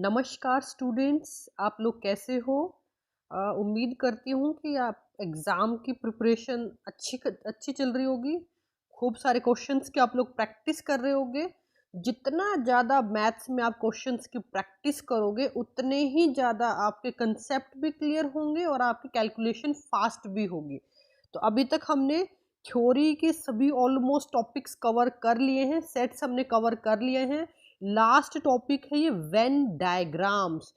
नमस्कार स्टूडेंट्स, आप लोग कैसे हो? उम्मीद करती हूँ कि आप एग्ज़ाम की प्रिपरेशन अच्छी चल रही होगी। खूब सारे क्वेश्चंस की आप लोग प्रैक्टिस कर रहे होंगे। जितना ज़्यादा मैथ्स में आप क्वेश्चंस की प्रैक्टिस करोगे, उतने ही ज़्यादा आपके कंसेप्ट भी क्लियर होंगे और आपकी कैलकुलेशन फास्ट भी होगी। तो अभी तक हमने थ्योरी के सभी ऑलमोस्ट टॉपिक्स कवर कर लिए हैं, सेट्स हमने कवर कर लिए हैं। लास्ट टॉपिक है ये वेन डायग्राम्स।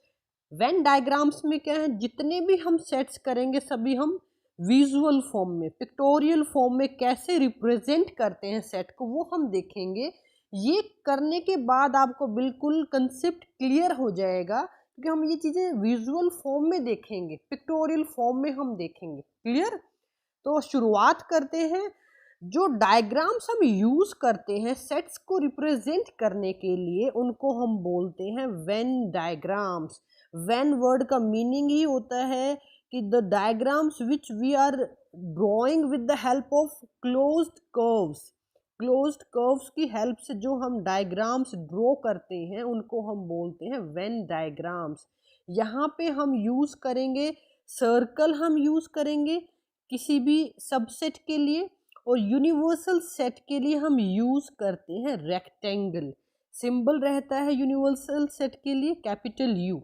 वेन डायग्राम्स में क्या है, जितने भी हम सेट्स करेंगे सभी हम विजुअल फॉर्म में, पिक्टोरियल फॉर्म में कैसे रिप्रेजेंट करते हैं सेट को, वो हम देखेंगे। ये करने के बाद आपको बिल्कुल कंसेप्ट क्लियर हो जाएगा, क्योंकि हम ये चीज़ें विजुअल फॉर्म में देखेंगे, पिक्टोरियल फॉर्म में हम देखेंगे। क्लियर? तो शुरुआत करते हैं। जो डायग्राम्स हम यूज करते हैं सेट्स को रिप्रेजेंट करने के लिए, उनको हम बोलते हैं वेन डायग्राम्स। वेन वर्ड का मीनिंग ही होता है कि the diagrams which we are drawing with the help of closed curves. Closed curves की हेल्प से जो हम डायग्राम्स ड्रॉ करते हैं उनको हम बोलते हैं वेन डायग्राम्स। यहाँ पे हम यूज करेंगे सर्कल, हम यूज करेंगे किसी भी सबसेट के लिए, और यूनिवर्सल सेट के लिए हम यूज करते हैं रेक्टेंगल। सिंबल रहता है यूनिवर्सल सेट के लिए capital you.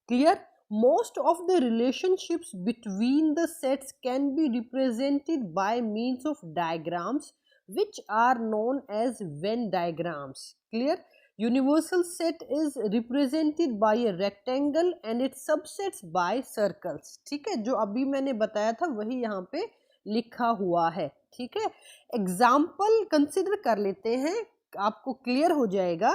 Clear? Most of the relationships between the sets can be represented by means of diagrams which are known as Venn diagrams. Clear? Universal set is represented by a rectangle and its subsets by circles. ठीक है, जो अभी मैंने बताया था वही यहाँ पे लिखा हुआ है। ठीक है, एग्जाम्पल कंसिडर कर लेते हैं, आपको क्लियर हो जाएगा।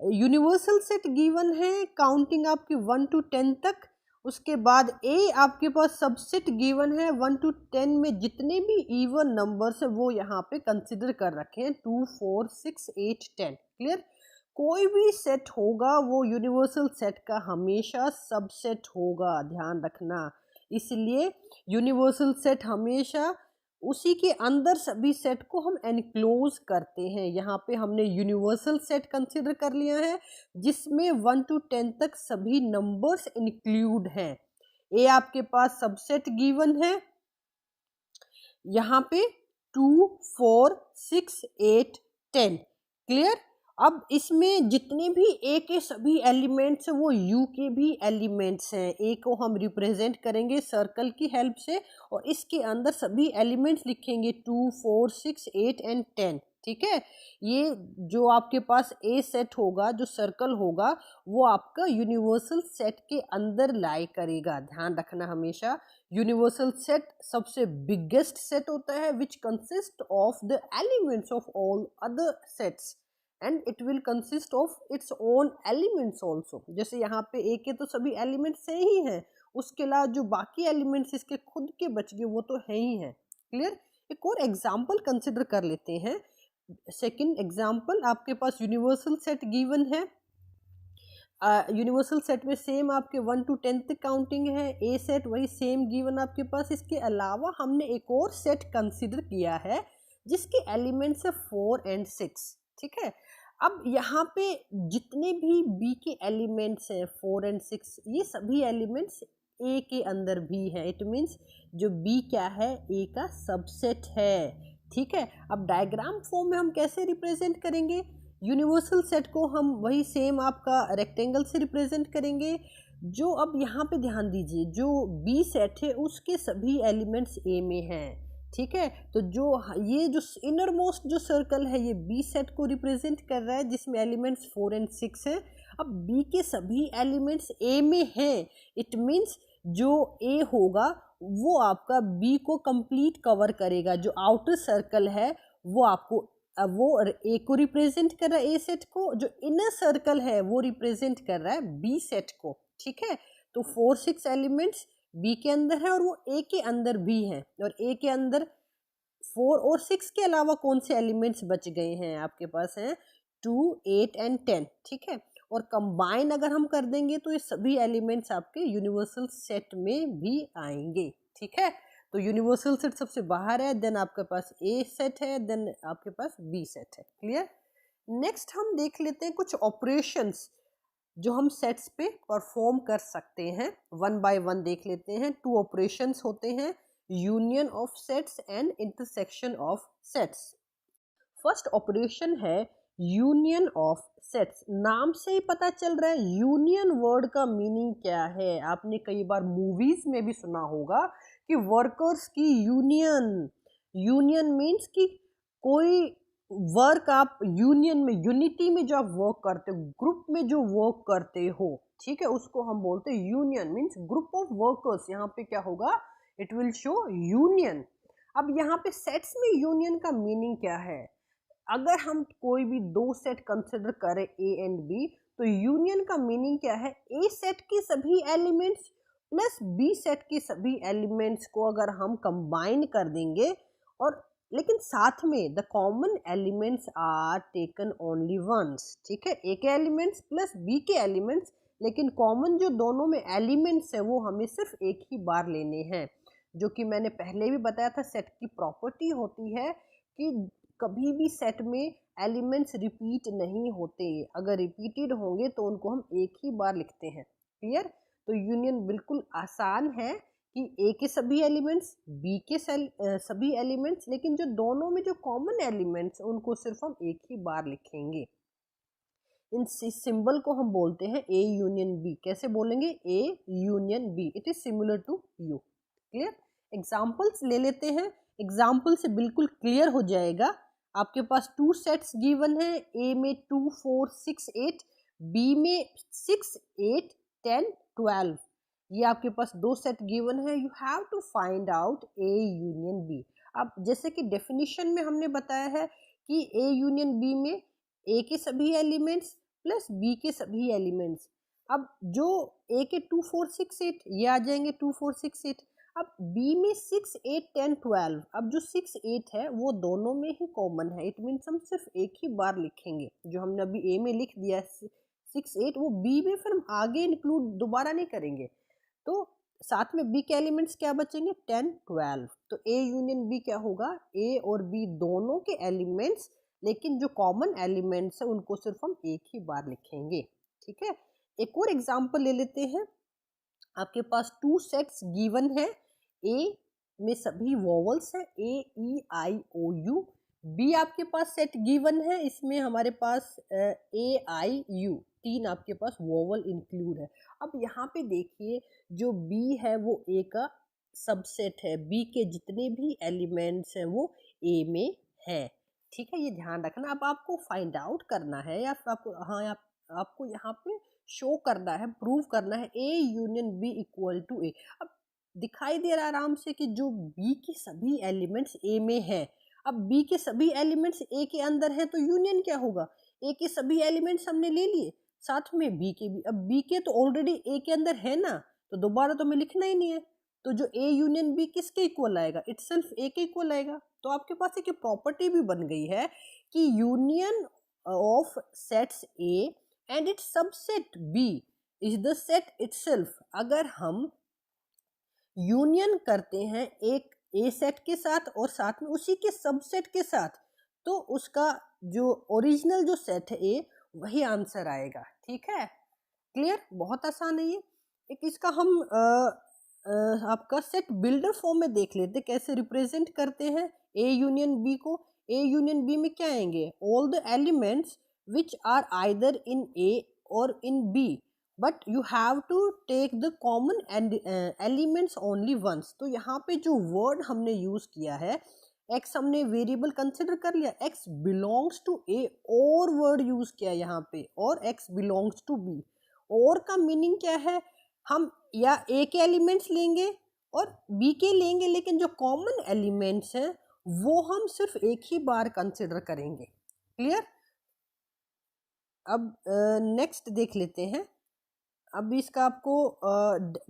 यूनिवर्सल सेट गिवन है, काउंटिंग आपकी 1 to 10 तक। उसके बाद ए आपके पास सबसेट गिवन है 1 to 10 में जितने भी इवन नंबर्स है वो यहाँ पे कंसिडर कर रखे हैं, 2 4 6 8 10। क्लियर? कोई भी सेट होगा वो यूनिवर्सल सेट का हमेशा सबसेट होगा, ध्यान रखना। इसलिए यूनिवर्सल सेट हमेशा उसी के अंदर सभी सेट को हम एनक्लोज करते हैं। यहाँ पे हमने यूनिवर्सल सेट कंसिडर कर लिया है जिसमें 1 to 10 तक सभी नंबर्स इंक्लूड हैं। ए आपके पास सबसेट गिवन है यहाँ पे 2 4 6 8 10। क्लियर? अब इसमें जितने भी ए के सभी एलिमेंट्स हैं वो यू के भी एलिमेंट्स हैं। ए को हम रिप्रेजेंट करेंगे सर्कल की हेल्प से और इसके अंदर सभी एलिमेंट्स लिखेंगे 2 4 6 8 एंड 10। ठीक है, ये जो आपके पास ए सेट होगा, जो सर्कल होगा, वो आपका यूनिवर्सल सेट के अंदर लाई करेगा। ध्यान रखना हमेशा, यूनिवर्सल सेट सबसे बिगेस्ट सेट होता है which consist of the elements of all other sets and it will consist of its own elements also. जैसे यहाँ पे ए के तो सभी एलिमेंट्स से ही हैं, उसके अलावा जो बाकी एलिमेंट्स इसके खुद के बच गए वो तो है ही हैं। क्लियर? एक और एग्जाम्पल कंसिडर कर लेते हैं। सेकेंड एग्जाम्पल, आपके पास यूनिवर्सल सेट गिवन है। यूनिवर्सल सेट में सेम आपके 1 to 10 तक काउंटिंग है। ए सेट वही सेम गिवन आपके पास। इसके अलावा हमने एक और सेट कंसिडर किया है जिसके एलिमेंट्स है 4 and 6। ठीक है, अब यहाँ पे जितने भी बी के एलिमेंट्स हैं 4 and 6, ये सभी एलिमेंट्स ए के अंदर भी है। इट मीन्स जो बी क्या है, ए का सबसेट है। ठीक है, अब डायग्राम फॉर्म में हम कैसे रिप्रेजेंट करेंगे? यूनिवर्सल सेट को हम वही सेम आपका रेक्टेंगल से रिप्रेजेंट करेंगे। जो अब यहाँ पे ध्यान दीजिए, जो बी सेट है उसके सभी एलिमेंट्स ए में हैं। ठीक है, तो जो ये जो इनर मोस्ट जो सर्कल है ये बी सेट को रिप्रेजेंट कर रहा है जिसमें एलिमेंट्स 4 and 6 हैं। अब बी के सभी एलिमेंट्स ए में हैं। इट मीन्स जो ए होगा वो आपका बी को कंप्लीट कवर करेगा। जो आउटर सर्कल है वो आपको वो ए को रिप्रेजेंट कर रहा है, ए सेट को। जो इनर सर्कल है वो रिप्रेजेंट कर रहा है बी सेट को। ठीक है, तो 4 6 एलिमेंट्स बी के अंदर है और वो ए के अंदर भी हैं। और ए के अंदर 4 और 6 के अलावा कौन से एलिमेंट्स बच गए हैं? आपके पास हैं 2 8 and 10। ठीक है, और कंबाइन अगर हम कर देंगे तो ये सभी एलिमेंट्स आपके यूनिवर्सल सेट में भी आएंगे। ठीक है, तो यूनिवर्सल सेट सबसे बाहर है, देन आपके पास ए सेट है, देन आपके पास बी सेट है। क्लियर? नेक्स्ट हम देख लेते हैं कुछ ऑपरेशंस। जो हम सेट्स पे परफॉर्म कर सकते हैं। वन बाय वन देख लेते हैं। टू ऑपरेशंस होते हैं, union of sets and intersection of sets. First operation है यूनियन ऑफ सेट्स। नाम से ही पता चल रहा है यूनियन वर्ड का मीनिंग क्या है। आपने कई बार मूवीज में भी सुना होगा कि वर्कर्स की यूनियन। यूनियन मीन्स कि कोई वर्क आप यूनियन में, यूनिटी में जो आप वर्क करते हो, ग्रुप में जो वर्क करते हो, ठीक है, उसको हम बोलते हैं union. Means group of workers. यहाँ पे क्या होगा, इट विल शो यूनियन। अब यहाँ पे सेट्स में यूनियन का मीनिंग क्या है। अगर हम कोई भी दो सेट कंसिडर करें ए एंड बी, तो यूनियन का मीनिंग क्या है, ए सेट की सभी एलिमेंट्स प्लस बी सेट की सभी एलिमेंट्स को अगर हम कंबाइन कर देंगे, और लेकिन साथ में the common elements are taken only once. ठीक है, ए के एलिमेंट्स प्लस बी के एलिमेंट्स, लेकिन कॉमन जो दोनों में एलिमेंट्स है वो हमें सिर्फ एक ही बार लेने हैं। जो कि मैंने पहले भी बताया था, सेट की प्रॉपर्टी होती है कि कभी भी सेट में एलिमेंट्स रिपीट नहीं होते। अगर रिपीटेड होंगे तो उनको हम एक ही बार लिखते हैं। क्लियर। तो यूनियन बिल्कुल आसान है कि ए के सभी एलिमेंट्स, बी के सभी एलिमेंट्स, लेकिन जो दोनों में जो कॉमन एलिमेंट्स उनको सिर्फ हम एक ही बार लिखेंगे। इन सिंबल को हम बोलते हैं ए यूनियन बी। कैसे बोलेंगे, A union B. It is similar to U. Clear. Examples ले लेते हैं। एग्जाम्पल से बिल्कुल क्लियर हो जाएगा। आपके पास टू सेट्स गिवन है, ए में 2 4 6 8, बी में 6 8 10 12। ये आपके पास दो सेट गिवन है। You have to find out A union B. अब जैसे कि डेफिनेशन में हमने बताया है कि ए यूनियन बी में ए के सभी एलिमेंट्स प्लस बी के सभी एलिमेंट्स। अब जो ए के 2 4 6 8 ये आ जाएंगे 2 4 6 8। अब बी में 6 8 10 12। अब जो 6 8 है वो दोनों में ही कॉमन है। इट मीन्स हम सिर्फ एक ही बार लिखेंगे। जो हमने अभी ए में लिख दिया 6 8, वो बी में फिर हम आगे इंक्लूड दोबारा नहीं करेंगे। तो साथ में बी के एलिमेंट्स क्या बचेंगे, 10 12। तो ए यूनियन बी क्या होगा, ए और बी दोनों के एलिमेंट्स, लेकिन जो कॉमन एलिमेंट्स है उनको सिर्फ हम एक ही बार लिखेंगे। ठीक है। एक और एग्जांपल ले लेते हैं। आपके पास टू सेट्स गिवन है। ए में सभी वोवल्स है, ए ई आई ओ यू। बी आपके पास सेट गिवन है, इसमें हमारे पास ए आई यू, तीन आपके पास वोवल इंक्लूड है। अब यहाँ पे देखिए, जो बी है वो ए का सबसेट है। बी के जितने भी एलिमेंट्स हैं वो ए में है। ठीक है, ये ध्यान रखना। अब आपको फाइंड आउट करना है, या आपको, हाँ, आपको यहाँ पे शो करना है, प्रूव करना है A union B equal to A. अब दिखाई दे रहा है आराम से कि जो बी के सभी एलिमेंट्स ए में है। अब बी के सभी एलिमेंट्स ए के अंदर है, तो यूनियन क्या होगा, ए के सभी एलिमेंट्स हमने ले लिए, साथ में बी के भी। अब बी के तो ऑलरेडी ए के अंदर है ना, तो दोबारा तो हमें लिखना ही नहीं है। तो जो ए यूनियन बी किसके इक्वल आएगा, इटसेल्फ ए के इक्वल आएगा। तो आपके पास एक प्रॉपर्टी भी बन गई है कि union of sets A and its subset B is the set itself. अगर हम यूनियन करते हैं एक ए सेट के साथ और साथ में उसी के सबसेट के साथ, तो उसका जो ओरिजिनल जो सेट है ए, वही आंसर आएगा। ठीक है, क्लियर। बहुत आसान है ये। एक इसका हम आपका सेट बिल्डर फॉर्म में देख लेते, कैसे रिप्रेजेंट करते हैं ए यूनियन बी को। ए यूनियन बी में क्या आएंगे, all the elements which are either in A और in B, but you have to take the common elements only once. तो यहाँ पे जो वर्ड हमने यूज किया है, एक्स हमने वेरिएबल कंसिडर कर लिया, एक्स बिलोंग्स टू ए, और वर्ड यूज किया यहाँ पे, और एक्स बिलोंग्स टू बी। और का मीनिंग क्या है, हम या ए के एलिमेंट्स लेंगे और बी के लेंगे, लेकिन जो कॉमन एलिमेंट्स हैं वो हम सिर्फ एक ही बार कंसिडर करेंगे। क्लियर। अब नेक्स्ट देख लेते हैं। अब इसका आपको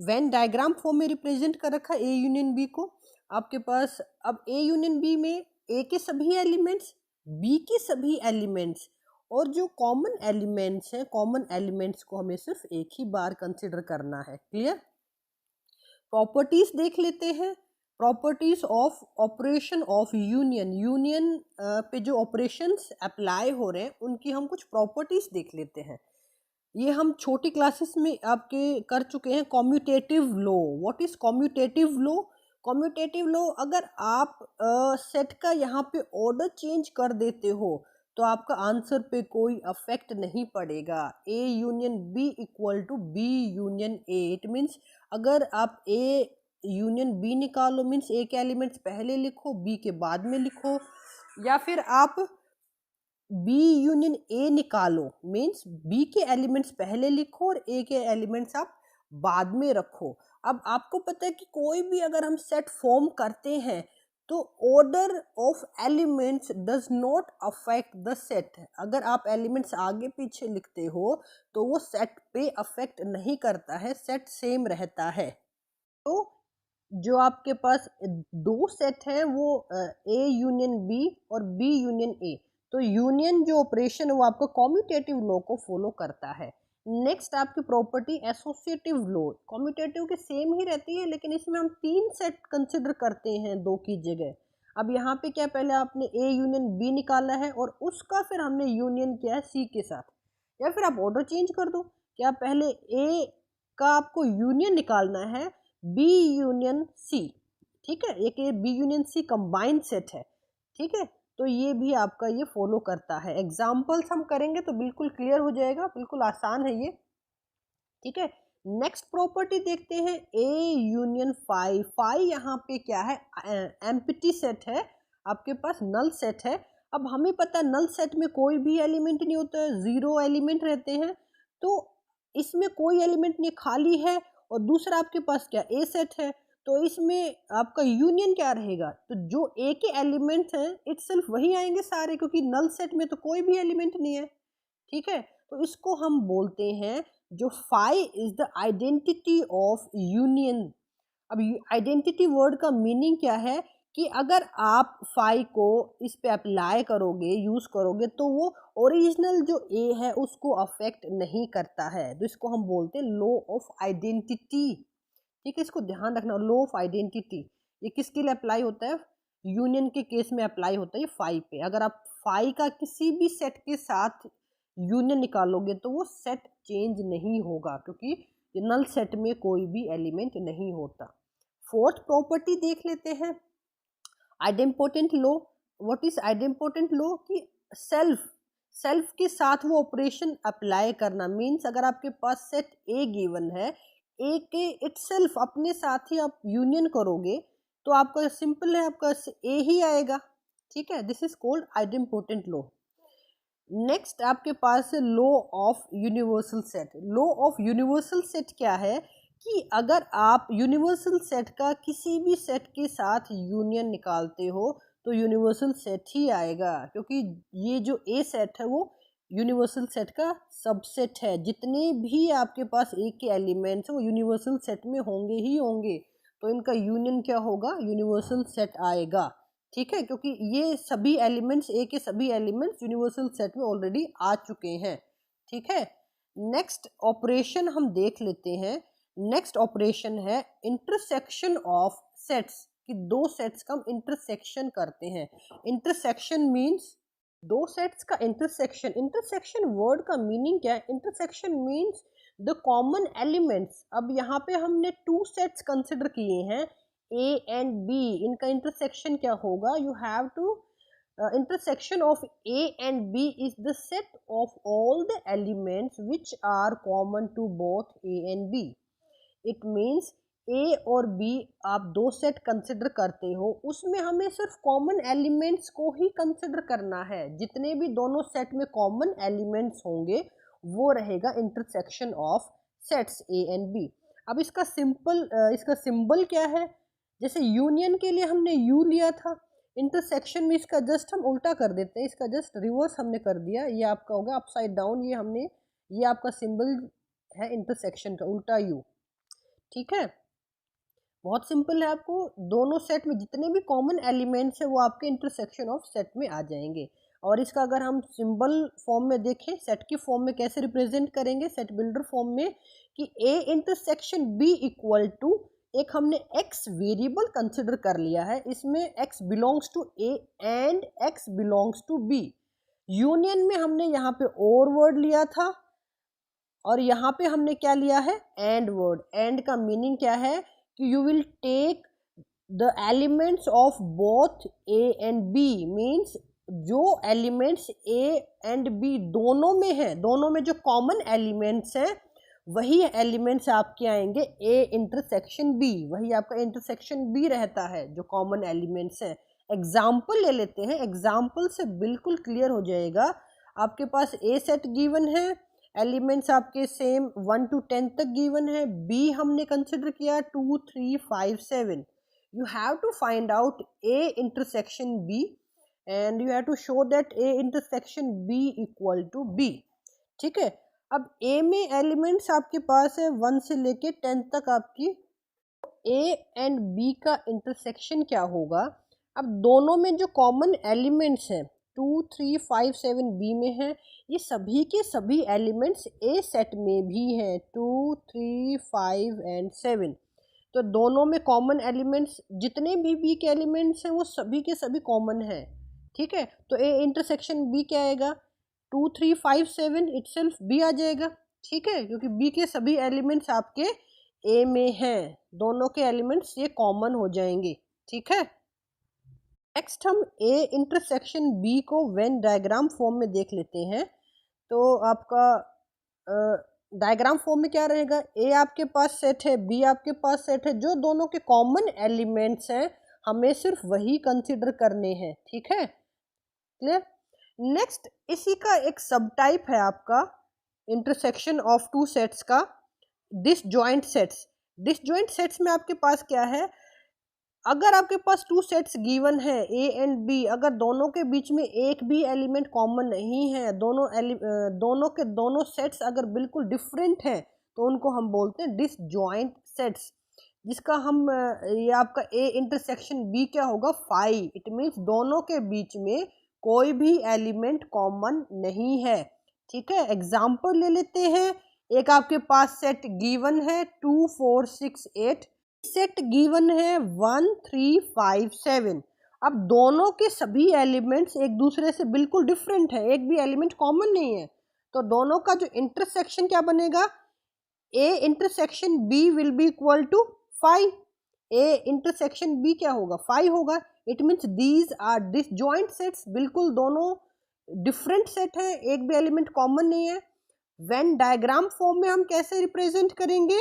वेन डायग्राम फॉर्म में रिप्रेजेंट कर रखा है ए यूनियन बी को। आपके पास अब ए यूनियन बी में ए के सभी एलिमेंट्स, बी के सभी एलिमेंट्स, और जो कॉमन एलिमेंट्स हैं, कॉमन एलिमेंट्स को हमें सिर्फ एक ही बार कंसिडर करना है। क्लियर। प्रॉपर्टीज देख लेते हैं। Properties of operation of union. Union पे जो ऑपरेशंस अप्लाई हो रहे हैं उनकी हम कुछ प्रॉपर्टीज देख लेते हैं। ये हम छोटी क्लासेस में आपके कर चुके हैं। Commutative law, what is commutative law? Commutative law, अगर आप सेट का यहाँ पे ऑर्डर चेंज कर देते हो तो आपका आंसर पे कोई अफेक्ट नहीं पड़ेगा। A union B equal to B union A, it means अगर आप ए यूनियन बी निकालो मीन्स ए के एलिमेंट्स पहले लिखो बी के बाद में लिखो, या फिर आप बी यूनियन ए निकालो मीन्स बी के एलिमेंट्स पहले लिखो और ए के एलिमेंट्स आप बाद में रखो। अब आपको पता है कि कोई भी अगर हम सेट फॉर्म करते हैं तो order of elements does not affect the set. अगर आप एलिमेंट्स आगे पीछे लिखते हो तो वो सेट पे अफेक्ट नहीं करता है, सेट सेम रहता है। तो जो आपके पास दो सेट है वो ए यूनियन बी और बी यूनियन ए, तो यूनियन जो ऑपरेशन है वो आपको कॉम्यूटेटिव लॉ को फॉलो करता है। नेक्स्ट आपकी प्रॉपर्टी एसोसिएटिव लॉ, कॉम्यूटेटिव के सेम ही रहती है लेकिन इसमें हम तीन सेट कंसिडर करते हैं दो की जगह। अब यहाँ पे क्या, पहले आपने ए यूनियन बी निकाला है और उसका फिर हमने यूनियन किया है सी के साथ, या फिर आप ऑर्डर चेंज कर दो, क्या पहले ए का आपको यूनियन निकालना है बी यूनियन सी, ठीक है, एक ये B union C combined set है, ठीक है, तो ये भी आपका ये फॉलो करता है। एग्जाम्पल्स हम करेंगे तो बिल्कुल क्लियर हो जाएगा, बिल्कुल आसान है ये, ठीक है। नेक्स्ट प्रॉपर्टी देखते हैं ए यूनियन फाई। फाई यहाँ पे क्या है, एम्प्टी सेट है, आपके पास नल सेट है। अब हमें पता है नल सेट में कोई भी एलिमेंट नहीं होता है, जीरो एलिमेंट रहते हैं, तो इसमें कोई एलिमेंट नहीं, खाली है। और दूसरा आपके पास क्या, ए सेट है, तो इसमें आपका यूनियन क्या रहेगा, तो जो ए के एलिमेंट हैं इटसेल्फ वही आएंगे सारे, क्योंकि नल सेट में तो कोई भी एलिमेंट नहीं है, ठीक है। तो इसको हम बोलते हैं जो phi is the identity of union. अब आइडेंटिटी वर्ड का मीनिंग क्या है कि अगर आप फाई को इस पे अप्लाई करोगे, यूज करोगे, तो वो ओरिजिनल जो ए है उसको अफेक्ट नहीं करता है, तो इसको हम बोलते हैं लॉ ऑफ आइडेंटिटी, ठीक है। इसको ध्यान रखना, लॉ ऑफ आइडेंटिटी ये किसके लिए अप्लाई होता है, यूनियन के केस में अप्लाई होता है ये फाई पे। अगर आप फाई का किसी भी सेट के साथ यूनियन निकालोगे तो वो सेट चेंज नहीं होगा, क्योंकि नल सेट में कोई भी एलिमेंट नहीं होता। फोर्थ प्रॉपर्टी देख लेते हैं, idempotent law. What is idempotent law, कि सेल्फ के साथ वो ऑपरेशन अप्लाई करना, मीन्स अगर आपके पास सेट ए गिवन है, ए के इटसेल्फ अपने साथ ही आप यूनियन करोगे तो आपका सिंपल है, आपका ए ही आएगा, ठीक है। This is called idempotent law. Next आपके पास है law of universal set. Law of universal set क्या है कि अगर आप यूनिवर्सल सेट का किसी भी सेट के साथ यूनियन निकालते हो तो यूनिवर्सल सेट ही आएगा, क्योंकि ये जो ए सेट है वो यूनिवर्सल सेट का सबसेट है। जितने भी आपके पास ए के एलिमेंट्स हैं वो यूनिवर्सल सेट में होंगे ही होंगे, तो इनका यूनियन क्या होगा, यूनिवर्सल सेट आएगा, ठीक है, क्योंकि ये सभी एलिमेंट्स, ए के सभी एलिमेंट्स यूनिवर्सल सेट में ऑलरेडी आ चुके हैं, ठीक है। नेक्स्ट ऑपरेशन हम देख लेते हैं। नेक्स्ट ऑपरेशन है इंटरसेक्शन ऑफ सेट्स, कि दो सेट्स का हम इंटरसेक्शन करते हैं। इंटरसेक्शन मीन्स दो सेट्स का इंटरसेक्शन। इंटरसेक्शन वर्ड का मीनिंग क्या है, intersection means the common elements. अब यहाँ पे हमने टू सेट्स कंसिडर किए हैं, ए एंड बी, इनका इंटरसेक्शन क्या होगा, you have to intersection of A and B is the set of all the elements which are common to both A and B. It means A और B आप दो set consider करते हो, उसमें हमें सिर्फ कॉमन एलिमेंट्स को ही consider करना है, जितने भी दोनों सेट में कॉमन एलिमेंट्स होंगे वो रहेगा intersection of sets A and B। अब इसका सिंबल क्या है, जैसे यूनियन के लिए हमने U लिया था, इंटरसेक्शन में इसका जस्ट हम उल्टा कर देते हैं, इसका जस्ट रिवर्स हमने कर दिया, ये आपका होगा अपसाइड डाउन, ये आपका सिंबल है इंटरसेक्शन का, उल्टा यू, ठीक है। बहुत सिंपल है, आपको दोनों सेट में जितने भी कॉमन एलिमेंट्स है वो आपके इंटरसेक्शन ऑफ सेट में आ जाएंगे। और इसका अगर हम सिंबल फॉर्म में देखें, सेट की फॉर्म में कैसे रिप्रेजेंट करेंगे, सेट बिल्डर फॉर्म में, कि A intersection B equal to, एक हमने x वेरिएबल कंसिडर कर लिया है, इसमें x belongs to a and x belongs to b। Union में हमने यहाँ पे और वर्ड लिया था, और यहाँ पे हमने क्या लिया है, एंड वर्ड। एंड का मीनिंग क्या है कि you will take the elements of both A and B, means जो एलिमेंट्स ए एंड बी दोनों में है, दोनों में जो कॉमन एलिमेंट्स हैं वही एलिमेंट्स आपके आएंगे ए इंटरसेक्शन बी, वही आपका इंटरसेक्शन बी रहता है जो कॉमन एलिमेंट्स हैं। एग्जाम्पल ले लेते हैं, एग्जाम्पल से बिल्कुल क्लियर हो जाएगा। आपके पास ए सेट गिवन है, एलिमेंट्स आपके सेम 1 to 10 तक गिवन है, बी हमने कंसिडर किया 2 3 5 7। you have to find out A intersection B and you have to show that A intersection B equal to B। ठीक है, अब A में एलिमेंट्स आपके पास है 1 से लेके 10 तक आपकी, A एंड B का इंटरसेक्शन क्या होगा। अब दोनों में जो कॉमन एलिमेंट्स हैं 2 3 5 7 B में है, ये सभी के सभी एलिमेंट्स A सेट में भी हैं 2 3 5 एंड 7। तो दोनों में कॉमन एलिमेंट्स जितने भी बी के एलिमेंट्स हैं वो सभी के सभी कॉमन हैं। ठीक है, तो ए इंटरसेक्शन बी क्या आएगा, 2 3 5 7 इटसेल्फ बी आ जाएगा। ठीक है, क्योंकि बी के सभी एलिमेंट्स आपके ए में हैं, दोनों के एलिमेंट्स ये कॉमन हो जाएंगे। ठीक है, नेक्स्ट हम ए इंटरसेक्शन बी को वेन डायग्राम फॉर्म में देख लेते हैं। तो आपका डायग्राम फॉर्म में क्या रहेगा, ए आपके पास सेट है, बी आपके पास सेट है, जो दोनों के कॉमन एलिमेंट्स हैं हमें सिर्फ वही कंसिडर करने हैं। ठीक है, क्लियर। नेक्स्ट इसी का एक सब टाइप है आपका इंटरसेक्शन ऑफ टू सेट्स का, डिसजॉइंट सेट्स। डिसजॉइंट सेट्स में आपके पास क्या है, अगर आपके पास टू सेट्स गिवन है ए एंड बी, अगर दोनों के बीच में एक भी एलिमेंट कॉमन नहीं है, दोनों के दोनों सेट्स अगर बिल्कुल डिफरेंट हैं तो उनको हम बोलते हैं डिसजॉइंट सेट्स। जिसका हम ये आपका ए इंटरसेक्शन बी क्या होगा, 5। इट मीन्स दोनों के बीच में कोई भी एलिमेंट कॉमन नहीं है। ठीक है, एग्जाम्पल ले लेते हैं। एक आपके पास सेट गिवन है 2 4 6 8, सेट गिवन है 1 3 5 7। अब दोनों के सभी एलिमेंट्स एक दूसरे से बिल्कुल डिफरेंट है, एक भी एलिमेंट कॉमन नहीं है, तो दोनों का जो इंटरसेक्शन क्या बनेगा, A intersection B will be equal to 5। A intersection B क्या होगा, 5 होगा। It means these are disjoint sets, बिल्कुल दोनों डिफरेंट सेट है, एक भी एलिमेंट कॉमन नहीं है। व्हेन डायग्राम फॉर्म में हम कैसे रिप्रेजेंट करेंगे,